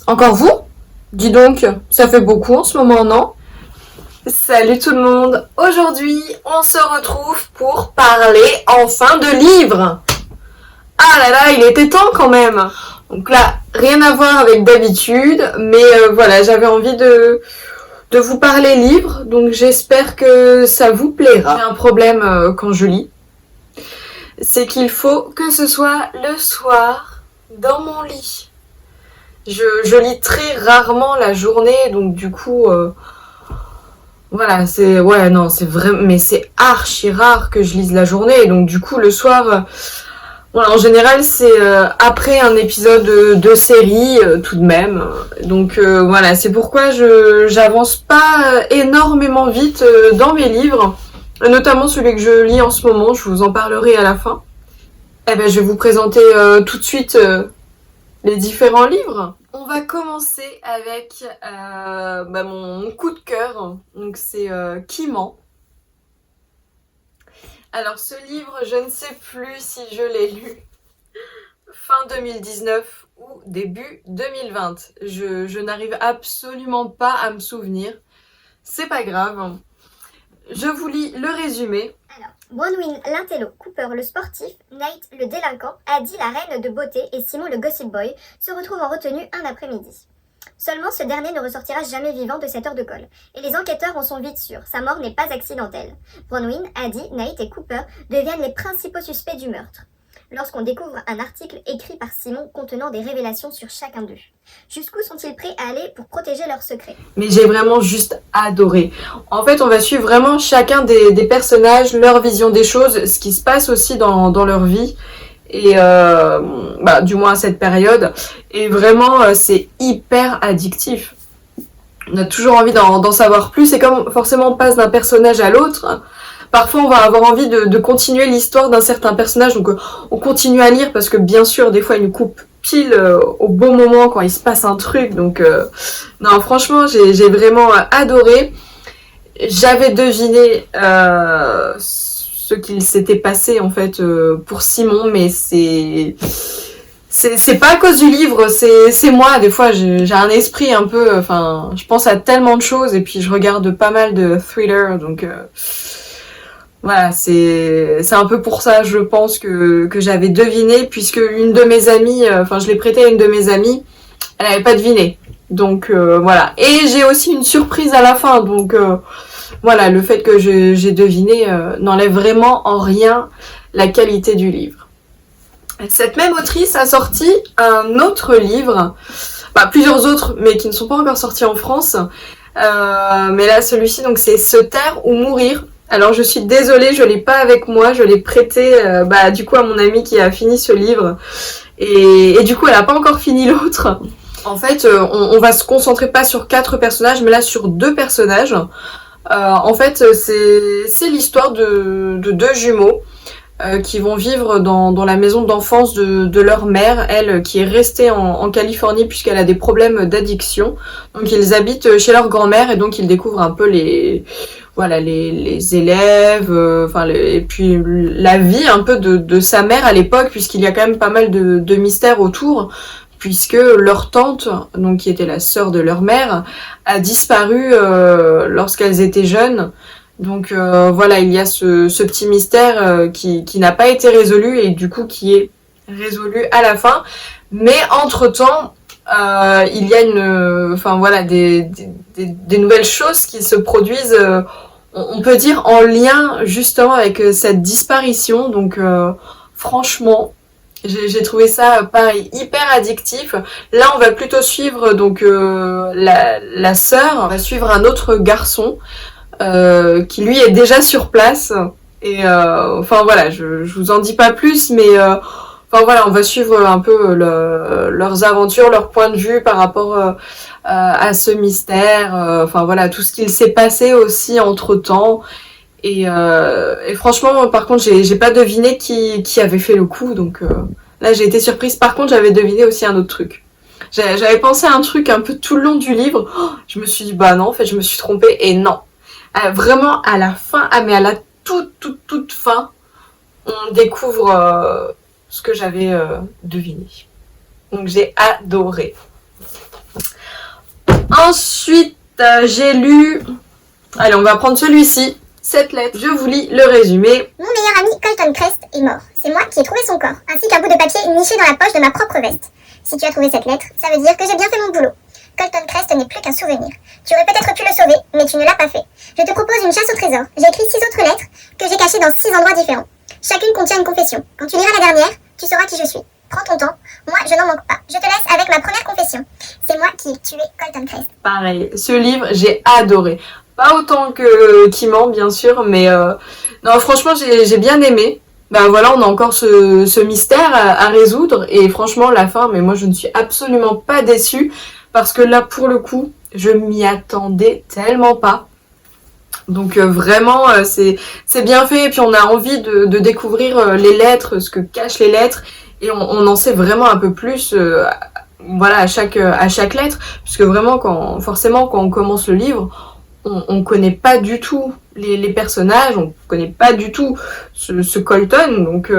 Encore vous? Dis donc, ça fait beaucoup en ce moment, non? Salut tout le monde! Aujourd'hui, on se retrouve pour parler enfin de livres! Ah là là, il était temps quand même! Donc là, rien à voir avec d'habitude, mais voilà, j'avais envie de vous parler livres, donc j'espère que ça vous plaira. J'ai un problème quand je lis, c'est qu'il faut que ce soit le soir, dans mon lit. Je lis très rarement la journée, donc du coup, voilà, c'est vrai, mais c'est archi rare que je lise la journée, donc du coup, le soir, voilà, en général, c'est après un épisode de série, tout de même. Donc voilà, c'est pourquoi j'avance pas énormément vite dans mes livres, notamment celui que je lis en ce moment, je vous en parlerai à la fin. Eh ben, je vais vous présenter tout de suite les différents livres. On va commencer avec mon coup de cœur. Donc c'est Qui ment. Alors ce livre, je ne sais plus si je l'ai lu fin 2019 ou début 2020. Je n'arrive absolument pas à me souvenir. C'est pas grave. Je vous lis le résumé. Alors, Bronwyn l'intello, Cooper le sportif, Nate le délinquant, Addie la reine de beauté et Simon le gossip boy se retrouvent en retenue un après-midi. Seulement ce dernier ne ressortira jamais vivant de cette heure de colle, et les enquêteurs en sont vite sûrs, sa mort n'est pas accidentelle. Bronwyn, Addie, Nate et Cooper deviennent les principaux suspects du meurtre, lorsqu'on découvre un article écrit par Simon contenant des révélations sur chacun d'eux. Jusqu'où sont-ils prêts à aller pour protéger leur secret? Mais j'ai vraiment juste adoré. En fait, on va suivre vraiment chacun des personnages, leur vision des choses, ce qui se passe aussi dans leur vie. Et du moins à cette période. Et vraiment, c'est hyper addictif. On a toujours envie d'en savoir plus. Et comme forcément on passe d'un personnage à l'autre, parfois on va avoir envie de continuer l'histoire d'un certain personnage. Donc on continue à lire parce que bien sûr, des fois, il nous coupe pile au bon moment quand il se passe un truc. Donc non, franchement, j'ai vraiment adoré. J'avais deviné ce qu'il s'était passé en fait pour Simon, mais c'est pas à cause du livre, c'est moi. Des fois, j'ai un esprit un peu, enfin, je pense à tellement de choses et puis je regarde pas mal de thrillers, donc voilà, c'est un peu pour ça, je pense que j'avais deviné, puisque une de mes amies, enfin, je l'ai prêté à une de mes amies, elle avait pas deviné. Donc voilà. Et j'ai aussi une surprise à la fin, donc voilà, le fait que j'ai deviné n'enlève vraiment en rien la qualité du livre. Cette même autrice a sorti un autre livre, plusieurs autres, mais qui ne sont pas encore sortis en France. Mais là, celui-ci, donc c'est Se taire ou mourir. Alors je suis désolée, je l'ai pas avec moi, je l'ai prêté du coup à mon amie qui a fini ce livre. Et du coup, elle a pas encore fini l'autre. En fait, on va se concentrer pas sur 4 personnages, mais là sur 2 personnages. En fait, c'est l'histoire de 2 jumeaux qui vont vivre dans la maison d'enfance de leur mère, elle qui est restée en Californie puisqu'elle a des problèmes d'addiction. Donc ils habitent chez leur grand-mère et donc ils découvrent un peu les élèves, et puis la vie un peu de sa mère à l'époque, puisqu'il y a quand même pas mal de mystères autour, puisque leur tante, donc qui était la sœur de leur mère, a disparu lorsqu'elles étaient jeunes. Donc voilà, il y a ce petit mystère qui n'a pas été résolu et du coup qui est résolu à la fin. Mais entre-temps, il y a des nouvelles choses qui se produisent, on peut dire en lien justement avec cette disparition. Donc franchement, j'ai trouvé ça pareil hyper addictif. Là, on va plutôt suivre donc la sœur, on va suivre un autre garçon qui lui est déjà sur place. Et voilà, je vous en dis pas plus, mais on va suivre un peu leurs aventures, leur point de vue par rapport à ce mystère. Tout ce qu'il s'est passé aussi entre temps. Et franchement, par contre, j'ai pas deviné qui avait fait le coup, donc là j'ai été surprise. Par contre, j'avais deviné aussi un autre truc. J'avais pensé à un truc un peu tout le long du livre. Je me suis dit non, en fait, je me suis trompée et non. Vraiment à la fin, mais à la toute fin, on découvre ce que j'avais deviné. Donc j'ai adoré. Ensuite, j'ai lu... Allez, on va prendre celui-ci. Cette lettre, je vous lis le résumé. Mon meilleur ami Colton Crest est mort. C'est moi qui ai trouvé son corps, ainsi qu'un bout de papier niché dans la poche de ma propre veste. Si tu as trouvé cette lettre, ça veut dire que j'ai bien fait mon boulot. Colton Crest n'est plus qu'un souvenir. Tu aurais peut-être pu le sauver, mais tu ne l'as pas fait. Je te propose une chasse au trésor. J'ai écrit 6 autres lettres que j'ai cachées dans 6 endroits différents. Chacune contient une confession. Quand tu liras la dernière, tu sauras qui je suis. Prends ton temps. Moi, je n'en manque pas. Je te laisse avec ma première confession. C'est moi qui ai tué Colton Crest. Pareil, ce livre, j'ai adoré. Pas autant que Kiman, bien sûr, mais non, franchement, j'ai bien aimé. Ben voilà, on a encore ce mystère à résoudre. Et franchement, la fin, mais moi, je ne suis absolument pas déçue. Parce que là, pour le coup, je m'y attendais tellement pas. Donc vraiment, c'est bien fait. Et puis, on a envie de découvrir les lettres, ce que cachent les lettres. Et on en sait vraiment un peu plus voilà, à chaque lettre. Puisque vraiment, forcément, quand on commence le livre... on connaît pas du tout les personnages, on connaît pas du tout ce Colton, donc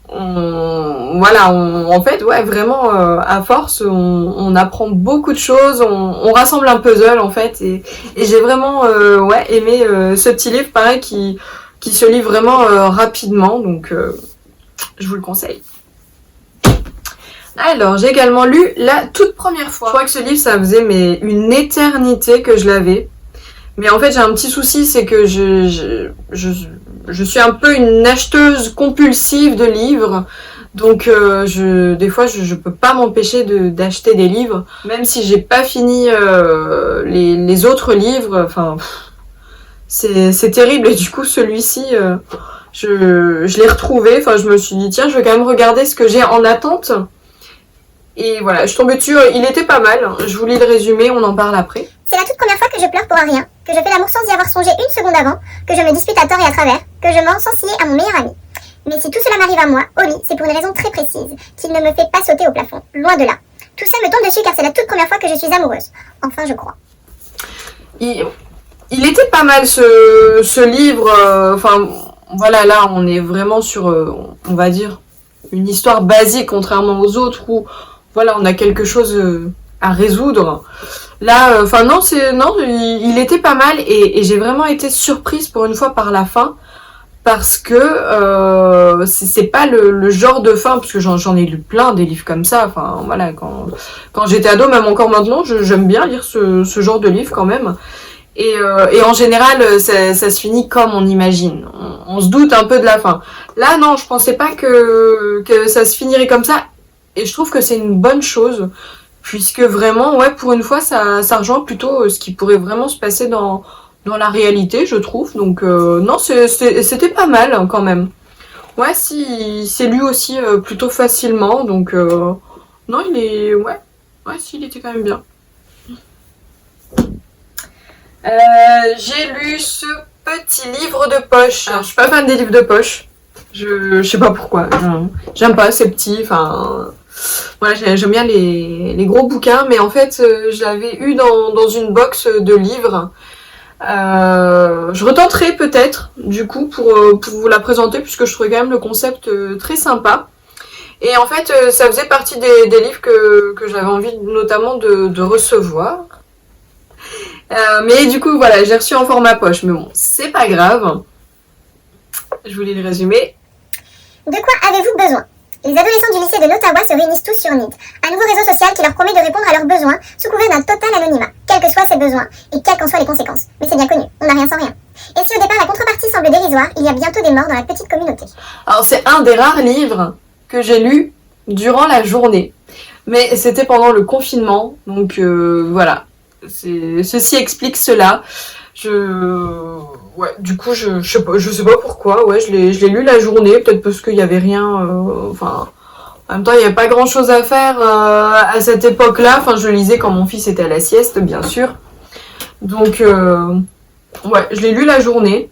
en fait, ouais, vraiment, à force, on apprend beaucoup de choses, on rassemble un puzzle, en fait, et j'ai vraiment ouais, aimé ce petit livre, pareil, qui se lit vraiment rapidement, donc je vous le conseille. Alors, j'ai également lu la toute première fois. Je crois que ce livre, ça faisait une éternité que je l'avais. Mais en fait, j'ai un petit souci, c'est que je suis un peu une acheteuse compulsive de livres. Donc, des fois, je peux pas m'empêcher d'acheter des livres. Même si j'ai pas fini les autres livres. Enfin, c'est terrible. Et du coup, celui-ci, je l'ai retrouvé. Enfin, je me suis dit, tiens, je vais quand même regarder ce que j'ai en attente. Et voilà, je suis tombée dessus. Il était pas mal. Je vous lis le résumé, on en parle après. C'est la toute première fois que je pleure pour un rien, que je fais l'amour sans y avoir songé une seconde avant, que je me dispute à tort et à travers, que je mens sans scier à mon meilleur ami. Mais si tout cela m'arrive à moi, au lit, c'est pour une raison très précise, qu'il ne me fait pas sauter au plafond, loin de là. Tout ça me tombe dessus car c'est la toute première fois que je suis amoureuse. Enfin, je crois. Il était pas mal ce livre, enfin, voilà, là, on est vraiment sur, on va dire, une histoire basique, contrairement aux autres, où, voilà, on a quelque chose à résoudre. Là, enfin non, il était pas mal et j'ai vraiment été surprise pour une fois par la fin parce que c'est pas le genre de fin, parce que j'en ai lu plein des livres comme ça. Enfin voilà, quand j'étais ado, même encore maintenant, j'aime bien lire ce genre de livre quand même. Et en général, ça se finit comme on imagine. On se doute un peu de la fin. Là, non, je pensais pas que ça se finirait comme ça. Et je trouve que c'est une bonne chose. Puisque vraiment, ouais, pour une fois, ça rejoint plutôt ce qui pourrait vraiment se passer dans la réalité, je trouve. Donc, non, c'était pas mal hein, quand même. Ouais, si, c'est lu aussi plutôt facilement. Donc, non, il est... Ouais, si, il était quand même bien. J'ai lu ce petit livre de poche. Alors, je suis pas fan des livres de poche. Je sais pas pourquoi. J'aime pas, c'est petit, enfin... Voilà, j'aime bien les gros bouquins, mais en fait, je l'avais eu dans une box de livres. Je retenterai peut-être, du coup, pour vous la présenter, puisque je trouvais quand même le concept très sympa. Et en fait, ça faisait partie des livres que j'avais envie notamment de recevoir. Mais du coup, voilà, j'ai reçu en format poche. Mais bon, c'est pas grave. Je vous lis le résumé. De quoi avez-vous besoin ? Les adolescents du lycée de l'Ottawa se réunissent tous sur Need, un nouveau réseau social qui leur promet de répondre à leurs besoins sous couvert d'un total anonymat, quels que soient ces besoins et quelles qu'en soient les conséquences. Mais c'est bien connu, on n'a rien sans rien. Et si au départ la contrepartie semble dérisoire, il y a bientôt des morts dans la petite communauté. Alors c'est un des rares livres que j'ai lu durant la journée, mais c'était pendant le confinement, donc voilà. Ceci explique cela. Ouais, du coup, je sais pas pourquoi. Ouais, je l'ai lu la journée, peut-être parce qu'il y avait rien. Enfin, en même temps, il n'y avait pas grand-chose à faire à cette époque-là. Enfin, je le lisais quand mon fils était à la sieste, bien sûr. Donc, ouais, je l'ai lu la journée.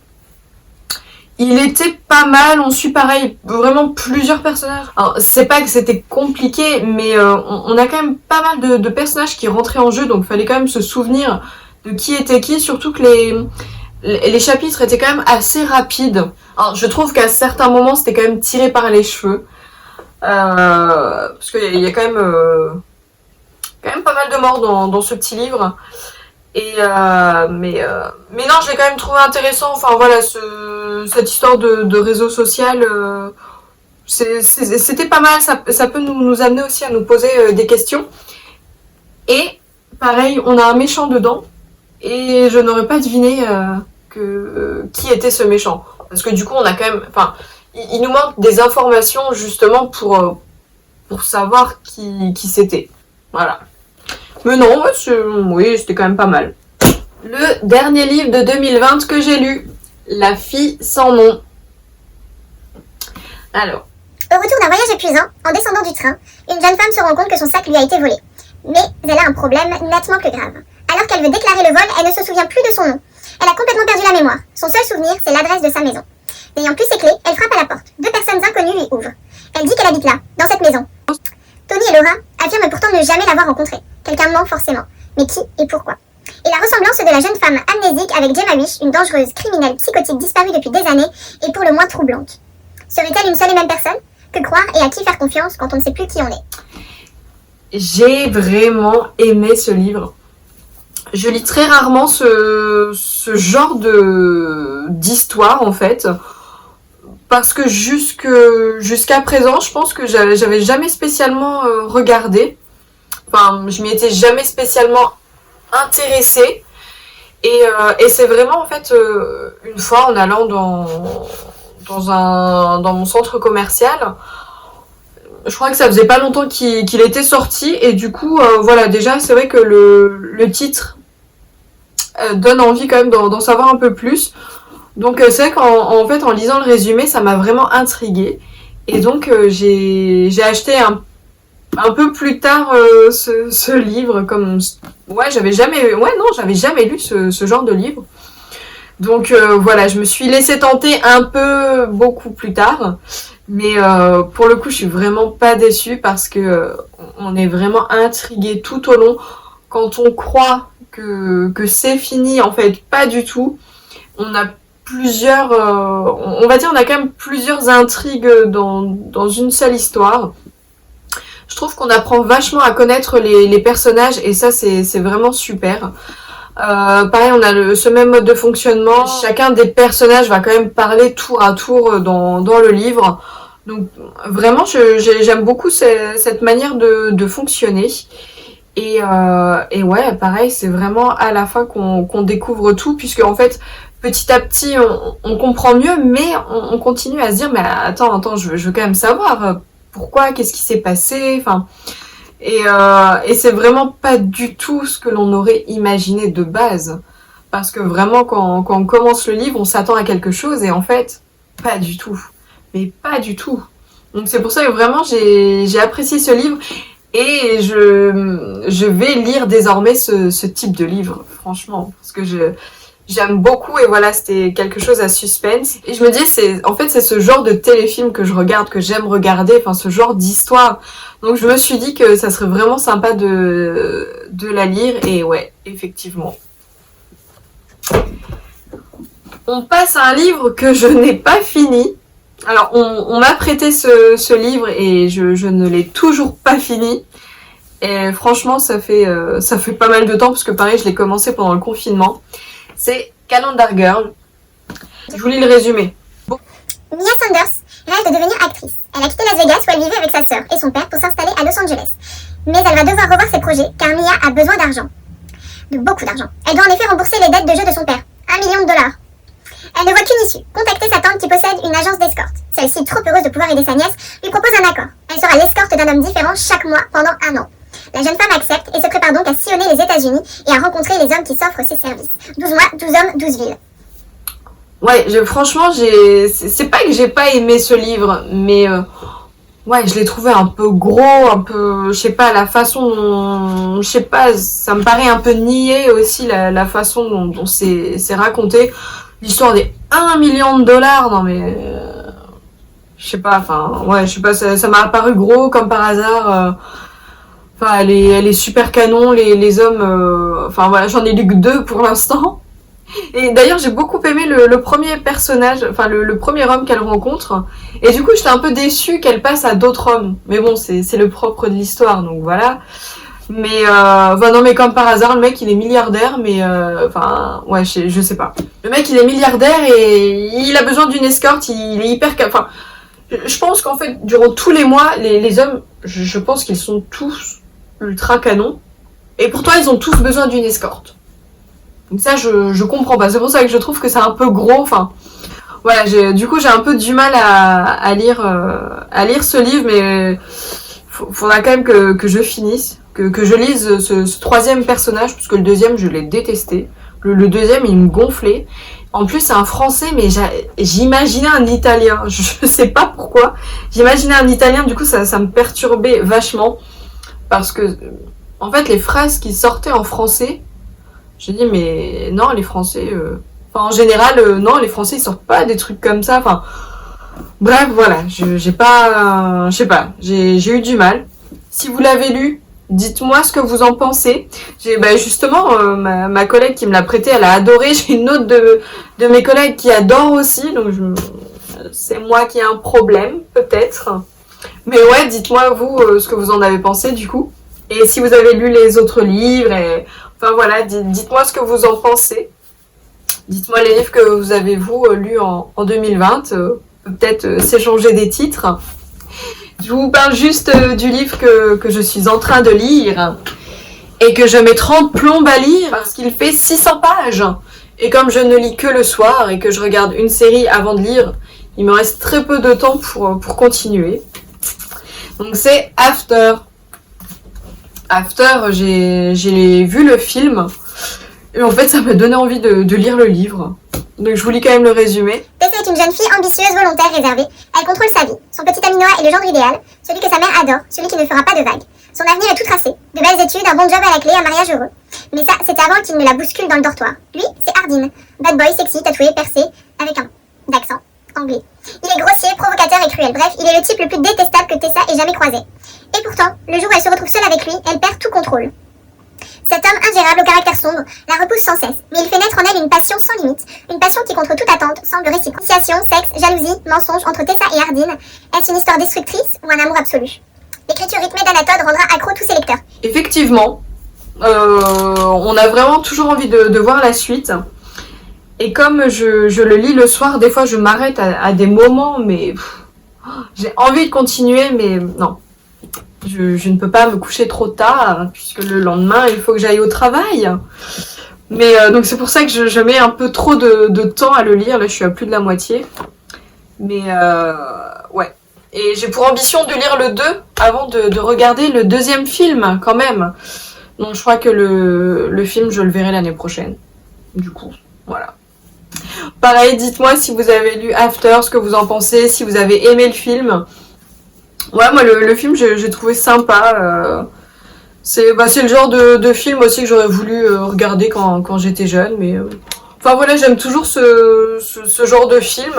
Il était pas mal. On suit pareil, vraiment plusieurs personnages. Alors, c'est pas que c'était compliqué, mais on a quand même pas mal de personnages qui rentraient en jeu, donc il fallait quand même se souvenir de qui était qui, surtout que les chapitres étaient quand même assez rapides. Alors, je trouve qu'à certains moments, c'était quand même tiré par les cheveux. Parce qu'il y a quand même quand même pas mal de morts dans ce petit livre. Et mais non, je l'ai quand même trouvé intéressant. Enfin voilà, cette histoire de réseau social, c'était pas mal. Ça peut nous amener aussi à nous poser des questions. Et pareil, on a un méchant dedans. Et je n'aurais pas deviné qui était ce méchant. Parce que du coup, on a quand même... Enfin, il nous manque des informations justement pour savoir qui c'était. Voilà. Mais non, oui, c'était quand même pas mal. Le dernier livre de 2020 que j'ai lu, La fille sans nom. Alors. Au retour d'un voyage épuisant, en descendant du train, une jeune femme se rend compte que son sac lui a été volé. Mais elle a un problème nettement plus grave. Alors qu'elle veut déclarer le vol, elle ne se souvient plus de son nom. Elle a complètement perdu la mémoire. Son seul souvenir, c'est l'adresse de sa maison. N'ayant plus ses clés, elle frappe à la porte. 2 personnes inconnues lui ouvrent. Elle dit qu'elle habite là, dans cette maison. Tony et Laura affirment pourtant ne jamais l'avoir rencontrée. Quelqu'un ment forcément. Mais qui et pourquoi? Et la ressemblance de la jeune femme amnésique avec Gemma Wish, une dangereuse criminelle psychotique disparue depuis des années, est pour le moins troublante. Serait-elle une seule et même personne? Que croire et à qui faire confiance quand on ne sait plus qui on est? J'ai vraiment aimé ce livre. Je lis très rarement ce genre d'histoire en fait. Parce que jusqu'à présent, je pense que j'avais jamais spécialement regardé. Enfin, je m'y étais jamais spécialement intéressée. Et c'est vraiment en fait une fois en allant dans mon centre commercial, je crois que ça faisait pas longtemps qu'il était sorti et du coup voilà, déjà c'est vrai que le titre donne envie quand même d'en savoir un peu plus. Donc c'est vrai qu'en fait en lisant le résumé ça m'a vraiment intriguée et donc j'ai acheté un peu plus tard ce livre comme j'avais jamais lu ce genre de livre. Donc voilà, je me suis laissée tenter un peu beaucoup plus tard. Mais pour le coup, je suis vraiment pas déçue parce que on est vraiment intrigué tout au long. Quand on croit que c'est fini, en fait, pas du tout. On a plusieurs, on va dire, on a quand même plusieurs intrigues dans une seule histoire. Je trouve qu'on apprend vachement à connaître les personnages et ça, c'est vraiment super. Pareil, on a ce même mode de fonctionnement. Chacun des personnages va quand même parler tour à tour dans le livre. Donc vraiment, j'aime beaucoup cette manière de fonctionner. Et ouais, pareil, c'est vraiment à la fin qu'on découvre tout, puisque en fait, petit à petit, on comprend mieux, mais on continue à se dire, mais attends, je veux quand même savoir pourquoi, qu'est-ce qui s'est passé, enfin... Et c'est vraiment pas du tout ce que l'on aurait imaginé de base. Parce que vraiment, quand on commence le livre, on s'attend à quelque chose et en fait, pas du tout. Mais pas du tout. Donc c'est pour ça que vraiment, j'ai apprécié ce livre et je vais lire désormais ce type de livre, franchement. Parce que j'aime beaucoup et voilà, c'était quelque chose à suspense. Et je me dis, c'est ce genre de téléfilm que je regarde, que j'aime regarder, enfin ce genre d'histoire. Donc je me suis dit que ça serait vraiment sympa de la lire et ouais, effectivement. On passe à un livre que je n'ai pas fini. Alors on m'a prêté ce livre et je ne l'ai toujours pas fini. Et franchement ça fait pas mal de temps parce que pareil je l'ai commencé pendant le confinement. C'est Calendar Girl. Je vous lis le résumé. Mia Sanders rêve de devenir actrice. Elle a quitté Las Vegas où elle vivait avec sa sœur et son père pour s'installer à Los Angeles. Mais elle va devoir revoir ses projets car Mia a besoin d'argent. De beaucoup d'argent. Elle doit en effet rembourser les dettes de jeu de son père. $1 million. Elle ne voit qu'une issue. Contacter sa tante qui possède une agence d'escorte. Celle-ci, trop heureuse de pouvoir aider sa nièce, lui propose un accord. Elle sera l'escorte d'un homme différent chaque mois pendant 1 an. La jeune femme accepte et se prépare donc à sillonner les États-Unis et à rencontrer les hommes qui s'offrent ses services. 12 mois, 12 hommes, 12 villes. Ouais, franchement, c'est pas que j'ai pas aimé ce livre, mais ouais, je l'ai trouvé un peu gros, un peu, je sais pas, la façon dont, je sais pas, ça me paraît un peu niais aussi la façon dont c'est raconté. L'histoire des $1 million, non mais, je sais pas, enfin, ouais, je sais pas, ça m'a apparu gros comme par hasard. Enfin, elle est super canon, les hommes, enfin voilà, j'en ai lu que 2 pour l'instant. Et d'ailleurs, j'ai beaucoup aimé le premier personnage, enfin le premier homme qu'elle rencontre. Et du coup, j'étais un peu déçue qu'elle passe à d'autres hommes. Mais bon, c'est le propre de l'histoire, donc voilà. Mais enfin non, mais comme par hasard, le mec il est milliardaire, mais enfin ouais, je sais pas. Le mec il est milliardaire et il a besoin d'une escorte, il est hyper, enfin je pense qu'en fait durant tous les mois, les hommes, je pense qu'ils sont tous ultra canons, et pourtant ils ont tous besoin d'une escorte. Donc ça je comprends pas. C'est pour ça que je trouve que c'est un peu gros. Enfin voilà, du coup j'ai un peu du mal à lire ce livre, mais faudra quand même que je finisse. Que je lise ce troisième personnage, parce que le deuxième, je l'ai détesté. Le deuxième, il me gonflait. En plus, c'est un français, mais j'imaginais un italien. Je sais pas pourquoi. J'imaginais un italien, du coup, ça me perturbait vachement. Parce que, en fait, les phrases qui sortaient en français, j'ai dit, mais non, les Français... Enfin, en général, non, les Français, ils sortent pas des trucs comme ça. Enfin, bref, voilà. J'ai pas... Je sais pas. J'ai eu du mal. Si vous l'avez lu, dites-moi ce que vous en pensez. J'ai justement ma collègue qui me l'a prêté, elle a adoré. J'ai une autre de mes collègues qui adore aussi. Donc c'est moi qui ai un problème, peut-être. Mais ouais, dites-moi vous ce que vous en avez pensé du coup. Et si vous avez lu les autres livres. Enfin voilà, dites-moi ce que vous en pensez. Dites-moi les livres que vous avez vous lus en 2020. Peut-être s'échanger des titres. Je vous parle juste du livre que je suis en train de lire et que je mets 30 plombes à lire parce qu'il fait 600 pages. Et comme je ne lis que le soir et que je regarde une série avant de lire, il me reste très peu de temps pour continuer. Donc c'est After. After, j'ai vu le film et en fait ça m'a donné envie de lire le livre. Donc je vous lis quand même le résumé. Tessa est une jeune fille ambitieuse, volontaire, réservée. Elle contrôle sa vie. Son petit ami Noah est le gendre idéal, celui que sa mère adore, celui qui ne fera pas de vagues. Son avenir est tout tracé. De belles études, un bon job à la clé, un mariage heureux. Mais ça, c'était avant qu'il ne la bouscule dans le dortoir. Lui, c'est Hardin. Bad boy, sexy, tatoué, percé, avec un d'accent anglais. Il est grossier, provocateur et cruel. Bref, il est le type le plus détestable que Tessa ait jamais croisé. Et pourtant, le jour où elle se retrouve seule avec lui, elle perd tout contrôle. Cet homme ingérable au caractère sombre la repousse sans cesse, mais il fait naître en elle une passion sans limite, une passion qui contre toute attente semble réciproque. Initiation, sexe, jalousie, mensonge entre Tessa et Hardin, est-ce une histoire destructrice ou un amour absolu? L'écriture rythmée d'Anatole rendra accro tous ses lecteurs. Effectivement, on a vraiment toujours envie de voir la suite. Et comme je le lis le soir, des fois je m'arrête à des moments, mais j'ai envie de continuer, mais non. Je ne peux pas me coucher trop tard, puisque le lendemain, il faut que j'aille au travail. Mais donc c'est pour ça que je mets un peu trop de temps à le lire. Là, je suis à plus de la moitié. Mais ouais. Et j'ai pour ambition de lire le 2 avant de regarder le deuxième film, quand même. Donc je crois que le film, je le verrai l'année prochaine. Du coup, voilà. Pareil, dites-moi si vous avez lu After, ce que vous en pensez, si vous avez aimé le film. Ouais, moi le film j'ai trouvé sympa. C'est le genre de film aussi que j'aurais voulu regarder quand j'étais jeune. Mais enfin voilà, j'aime toujours ce genre de film.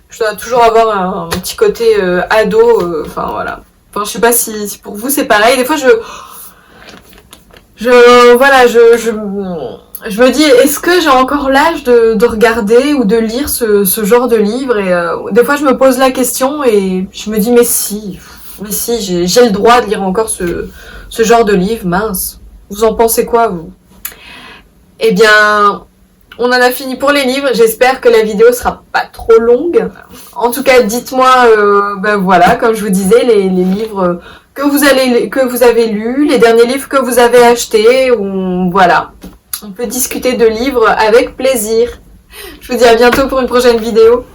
Je dois toujours avoir un petit côté ado. Enfin voilà. Enfin je sais pas si pour vous c'est pareil. Des fois je me dis, est-ce que j'ai encore l'âge de regarder ou de lire ce genre de livre? Et des fois, je me pose la question et je me dis, mais si, j'ai le droit de lire encore ce genre de livre, mince. Vous en pensez quoi, vous? Eh bien, on en a fini pour les livres. J'espère que la vidéo sera pas trop longue. En tout cas, dites-moi, voilà, comme je vous disais, les livres que vous avez lus, les derniers livres que vous avez achetés, ou voilà. On peut discuter de livres avec plaisir. Je vous dis à bientôt pour une prochaine vidéo.